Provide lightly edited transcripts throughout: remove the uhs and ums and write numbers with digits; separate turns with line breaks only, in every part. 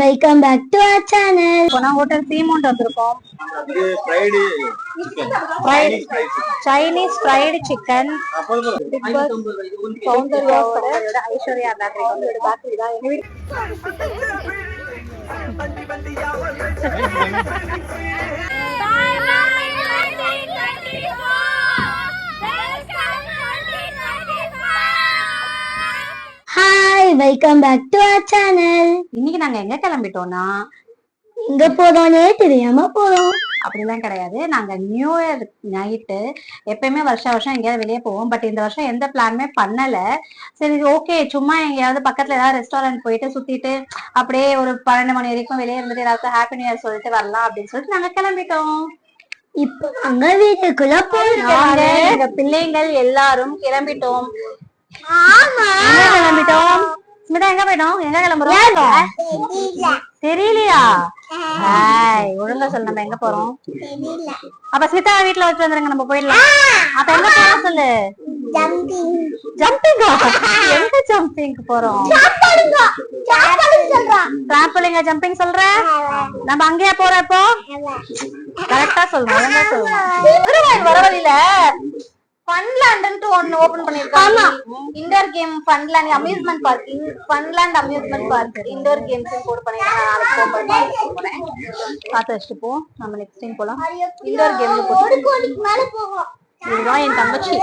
Welcome back to our channel.
போனா hotel சீமோண்ட் வந்திருக்கோம். சைனீஸ் ஃப்ரைடு சிக்கன் சௌந்தர்யாவோட ஐஸ்வர்யா பேக்கரி வந்து ஒரு பேக்கரி தான். எங்க வீட்டு
hi, welcome back to our channel.
இன்னைக்கு நாங்க எங்க கிளம்பிட்டோம்னா,
எங்க போறோம்னே தெரியாம போறோம்.
அப்படிலாம் கிடையாது. நாங்க நியூ இயர் நைட்டு எப்பயுமே வருஷம் எங்கேயாவது வெளியே போவோம். பட் இந்த வருஷம் எந்த பிளானுமே பண்ணல. சரி, ஓகே, சும்மா எங்கேயாவது பக்கத்துல ஏதாவது ரெஸ்டாரண்ட் போயிட்டு சுத்திட்டு அப்படியே ஒரு 12 மணி வரைக்கும் வெளியே இருந்துட்டு ஏதாவது ஹாப்பி நியூ இயர் சொல்லிட்டு வரலாம் அப்படின்னு சொல்லிட்டு நாங்க கிளம்பிட்டோம்.
இப்போ அங்க வீட்டுக்குள்ள
போயிருக்காங்க. எங்க பிள்ளைங்கள் எல்லாரும் கிளம்பிட்டோம்.
கிளம்பிட்டோம்.
ஸ்மிதா எங்க போயிட்டோம்? எங்க கிளம்புறோம் தெரியலையா? ஒழுங்கா சொல்லு, நம்ம எங்க போறோம்? அப்ப ஸ்மிதா வீட்டுல வச்சு வந்துருங்க, நம்ம போயிடலாம். அப்ப எங்க போறோம் சொல்லு. ஜம்பிங்கா? எங்க ஜம்பிங் போறோம்? டிராம்பலிங்கா ஜம்பிங் சொல்ற? நம்ம அங்கேயா போறோம்? இப்போ கரெக்டா சொல்லணும், ஒழுங்கா சொல்லணும். வர வழியில ஃபன்லேண்ட்னு ஒன்னு ஓபன் பண்ணிருக்காங்க. Indoor game Funland amusement park, Funland amusement park indoor games put பண்ணிருக்காங்க. நாளைக்கு போறேன், பாத்து வச்சுட்டு போ. நம்ம நெக்ஸ்ட் டைம் போலாம். இன்டோர் கேம்ல போட்டு மேல போவோம். இதுதான் என் தங்கச்சி.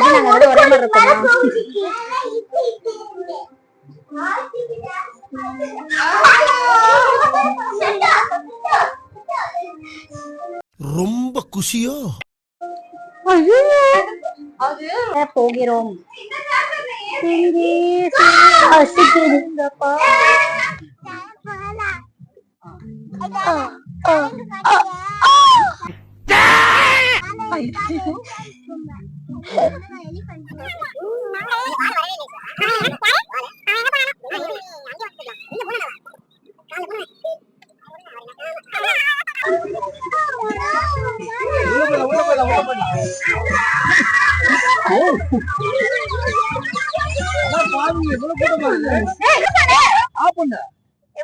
நாங்க ஒரே மாதிரி இருக்கோம்.
ரொம்ப குஷியோ
போகிறோம்.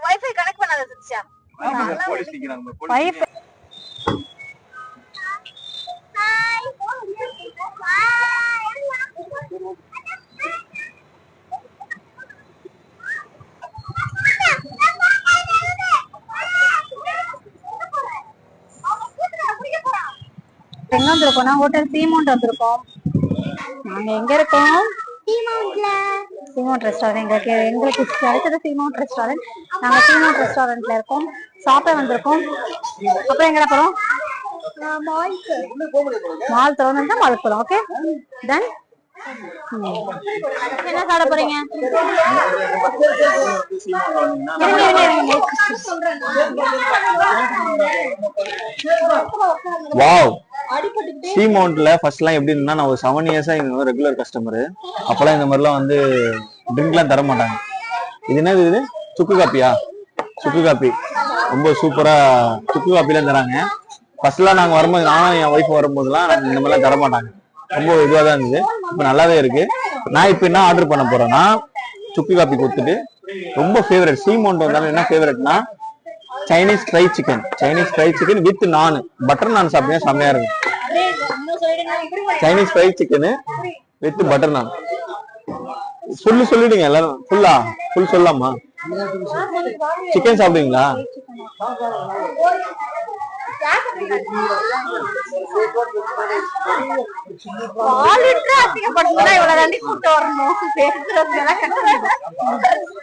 வைஃபை கனெக்ட் பண்ணாத சிச்சா. வைஃபை எங்க வந்திருக்கோம்னா ஹோட்டல் சீமோண்ட் வந்திருக்கோம். நாங்க எங்க இருக்கோம்? சீமோண்ட் ரெஸ்டாரண்ட். எங்களுக்கு கிடைச்சது சீமோண்ட் ரெஸ்டாரண்ட். நாங்க சீமோண்ட் ரெஸ்டாரண்ட்ல இருக்கோம், சாப்பிட வந்திருக்கோம். அப்புறம் எங்க போறோம்? மால் திறந்தா மால் போறோம். Okay done. என்ன சாப்பிட போறீங்க?
வாவ், சீமோண்ட்ல ஃபர்ஸ்ட்லாம் எப்படி இருந்தா, நான் ஒரு 7 இயர்ஸா இங்க ரெகுலர் கஸ்டமரு. அப்பெல்லாம் இந்த மாதிரிலாம் வந்து ட்ரிங்க்லாம் தர மாட்டாங்க. இது என்னது? இது சுக்கு காப்பியா? சுக்கு காப்பி ரொம்ப சூப்பரா சுக்கு காப்பிலாம் தராங்க. ஃபர்ஸ்ட்லாம் நாங்க வரும்போது, நானும் என் ஒய்ஃப் வரும்போதுலாம் இந்த மாதிரிலாம் தர மாட்டாங்க. ரொம்ப இதுவாக தான் இருந்தது. இப்போ நல்லாவே இருக்கு. நான் இப்போ என்ன ஆர்டர் பண்ண போறேன்னா, சுக்கு காப்பி கொடுத்துட்டு ரொம்ப ஃபேவரட் சீமோண்ட் வந்தாலும் என்ன ஃபேவரட்னா Chinese fry chicken. Chinese fry chicken with naan butter naan சாப்பிட்டீங்கன்னா செம்மையா இருக்கும். Chinese fry chicken with butter naan. சொல்லிடுங்க எல்லாரும். ஃபுல் சொல்லலாமா? சிக்கன் சாப்பிடுவீங்களா?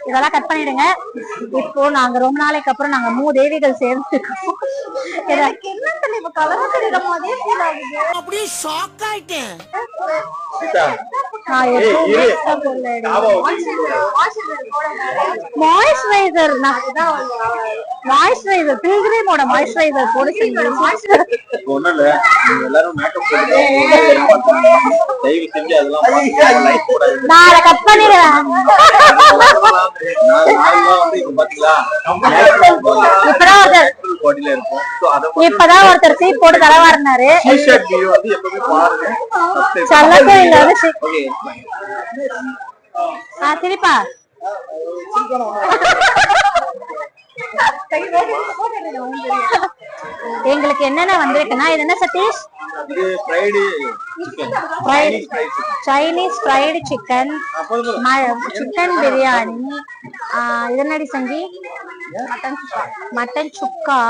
இதெல்லாம் கட் பண்ணிடுங்க. இப்போ நாங்க ரொம்ப நாளைக்கு அப்புறம் நாங்க மூதேவிகள் சேர்ந்துருக்கோம். மாய்ஸ்சரைசர் பில்கிரிமோட மாய்ஸ்சரைசர் போட நான் கட் பண்ணிடுறேன். இப்பதான் ஒருத்தர் சீட் போட்டு தலைவாருனாரு. திருப்பா எங்களுக்கு என்னென்ன வந்திருக்குன்னா இது என்ன Satish? Chinese fried chicken, chicken biryani, இது என்னடி சங்கி? மட்டன் சுக்கா.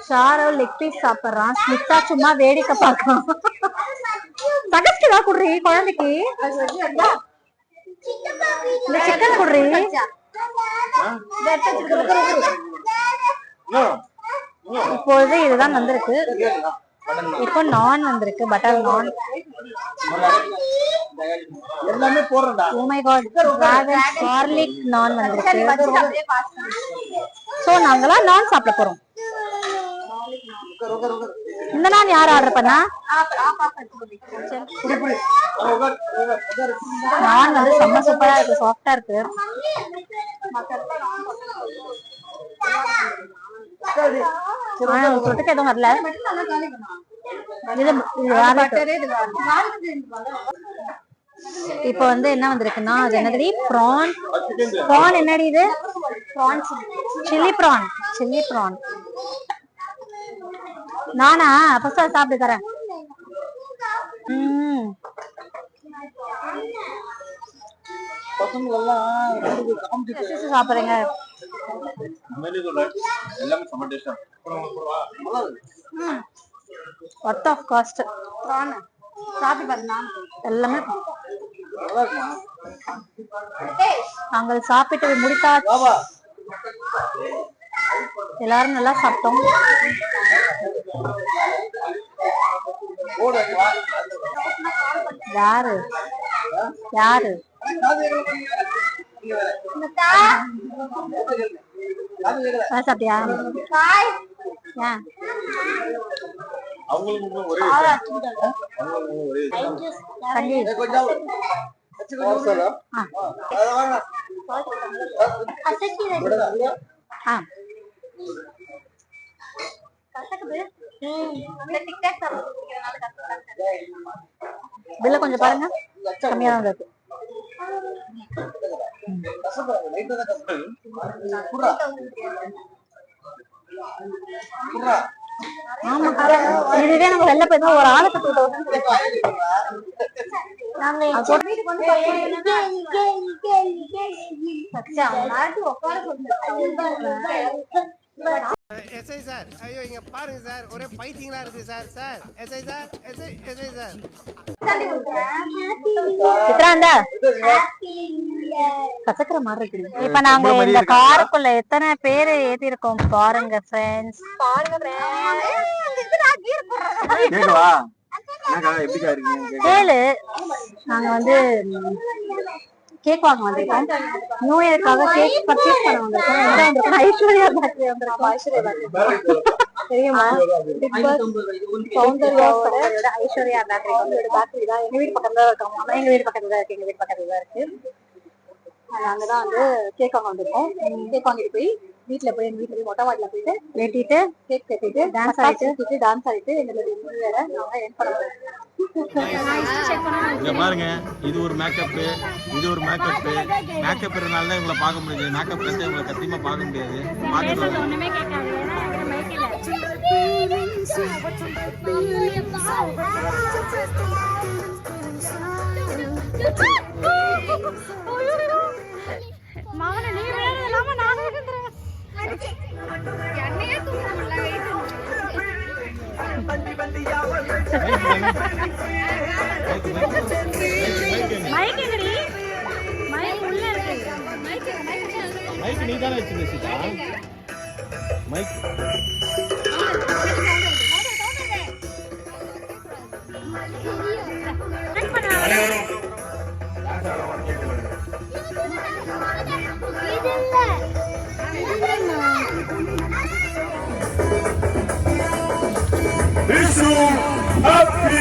ஷாரோ லெக் பீஸ் சாப்பிடுறான். ஸ்மிதா சும்மா வேடிக்கை பார்க்கலாம். தகஸ்க்கு தான் குடுறி குழந்தைக்கு. இந்த சிக்கன் குடுறி. இப்பொழுது இதுதான் வந்திருக்கு. இப்போ நான் வந்திருக்கு, பட்டர் நான். Oh my god, garlic நான் வந்திருக்கு. சோ நாங்களா நான் சாப்பிட போறோம். இந்த நான் யார் ஆர்டர் பண்ணா? நான் வந்து செம்ம சூப்பரா இருக்கு, சாஃப்டா இருக்கு. தொட்டுக்கு எதுவும் வரல. இப்ப வந்து என்ன வந்திருக்குன்னா அது என்னது? ப்ரான். ப்ரான் என்னடி இது? Chilli prawn. சில்லி ப்ரான் நானா ஃபர்ஸ்ட் சாப்பிட்டு தரேன். சாப்பிடுறீங்க? Worth of cost. எல்லாமே நாங்கள் சாப்பிட்டு முடித்தாச்சு. எல்லாரும் நல்லா சாப்பிட்டோம். யாரு யாரு சாப்பிட்டியா? பில்ல கொஞ்சம் பாருங்க, கம்மியா தான் இருக்கு. ஆமா, இதுவே நம்ம வெளில போய் ஒரு ஆளுக்கு 2000
எஸ்ஐ சார், ஐயோ இங்க பாருங்க சார், ஒரே பைத்தியங்களா இருக்கு sir. Sir SI sir, SI sir.
கசக்கிற மாதிரி இருக்கு. இப்ப நாங்க இந்த காருக்குள்ள எத்தனை பேரு ஏத்தி இருக்கோம் பாருங்க ஃப்ரெண்ட்ஸ். கேளு, நாங்க வந்து கேக் வாங்க வந்திருக்கோம். நியூ இயர்க்காக கேக் பர்ச்சேஸ் பண்ண வந்திருக்கோம். எங்க வந்திருக்கோம்? ஐஸ்வர்யா பேக்கரி வந்திருக்கோம். ஐஸ்வர்யா பேக்கரி தெரியுமா? பிக் பாஸ் சௌந்தர்யாவோட ஐஸ்வர்யா பேக்கரி வந்து ஒரு பேக்கரி தான். எங்க வீட்டு பக்கத்துல தான் இருக்காங்க. ஆனா எங்க வீட்டு பக்கத்துல தான் இருக்கு. எங்க வீட்டு பக்கத்துல தான் இருக்கு. அங்கதான் வந்து கேக் வாங்க வந்திருக்கோம். கேக் வாங்கிட்டு போய் வீட்டுல போய் எங்க வீட்டுல போய் மொட்டை மாடியில போயிட்டு வெட்டிட்டு கேக் கட்டிட்டு டான்ஸ் ஆடிட்டு எங்களுக்கு வேற நாங்க என் பண்ண
பாருங்க. இது ஒரு மேக்கப், இது ஒரு மேக்கப். மேக்கப் இருந்தால தான் இவங்களை பார்க்க முடியுது. மேக்கப் வந்து இவங்களை சத்தியமா பார்க்க முடியாது.
மாவன நீ வேற இல்லாம நானே இருக்கேன். என்னையே தூக்க முடியல. மைக் எங்கடி? மைக் உள்ள இருக்கு. மைக்
நீ தான வச்சிருக்க Seetha? Mike
Happy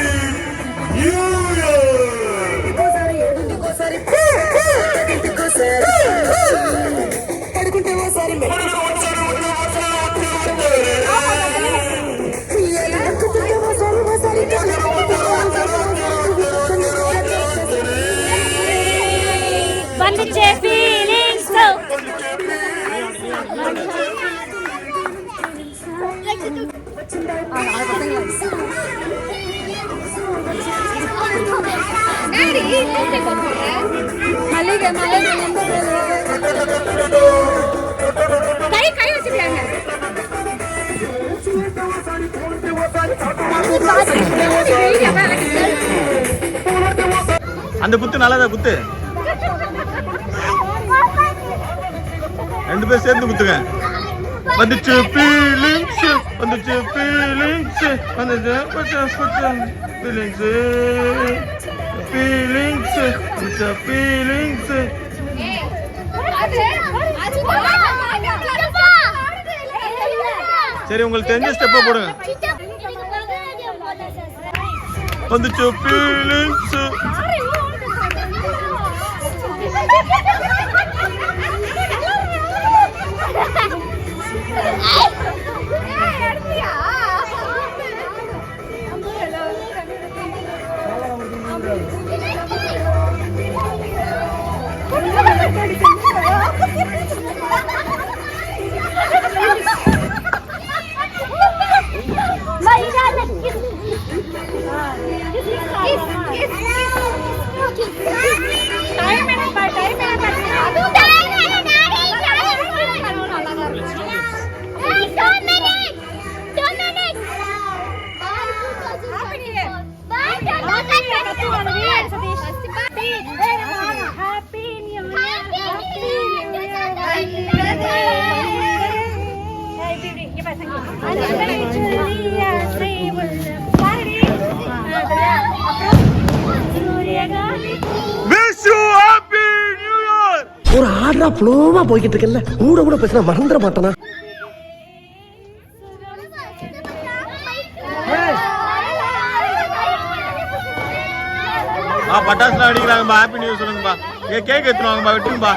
New Year!
அந்த குத்து நல்லதா குத்து. 2 பேர் சேர்ந்து குத்துங்க. வந்துச்சு ஃபீலிங்ஸ், வந்துச்சு ஃபீலிங்ஸ், வந்துச்சு ஃபீலிங்ஸ், ஃபீலிங்ஸ், வந்துச்சு ஃபீலிங்ஸ். சரி உங்களுக்கு தெரிஞ்ச ஸ்டெப்பை போடுங்க. வந்துச்சு ஃபீலிங்ஸ்.
ஒரு ஆர்டரா ஃப்ளோவா போய்கிட்டு இருக்கல, கூட கூட பேசினா மறந்துட மாட்டானா?
பட்டாசுலாம் அடிக்கிறாங்கப்பா. ஹாப்பி நியூ இயர் சொல்லுங்கப்பா. கேக் எடுத்துருவாங்கப்பா, வெட்டுங்கப்பா.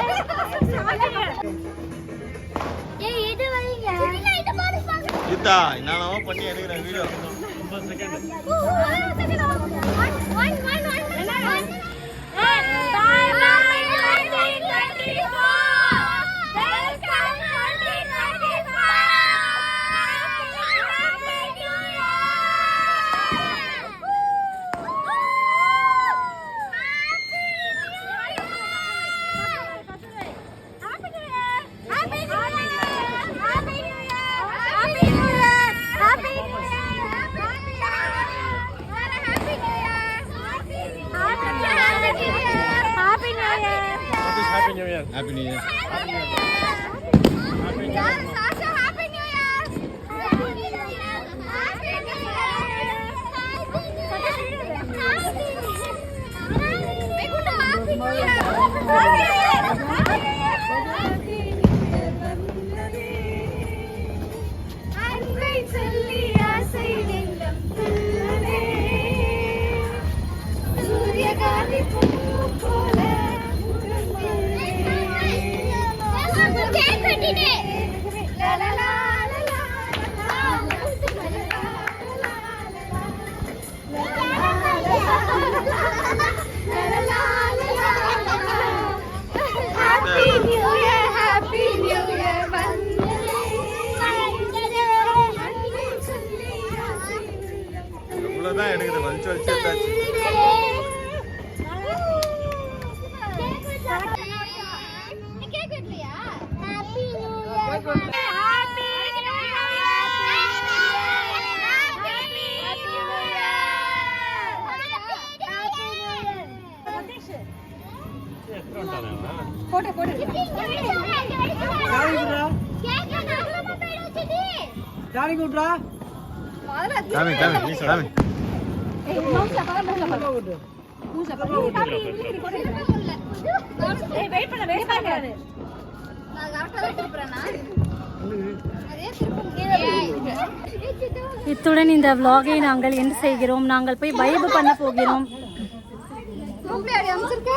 கீதா என்னென்னவோ பண்ணி எடுக்கிறேன் வீடியோ. Happy New Year. இவ்வளவுதான் எடுக்குது, வலிச்சு வலிச்சு எடுத்தாச்சு.
இத்துடன் இந்த vlog-ஐ நாங்கள் எண்ட் செய்கிறோம். நாங்கள் போய் வைப் பண்ண போகிறோம்.
குரூப்ல அடி அம்ச்சிருக்க?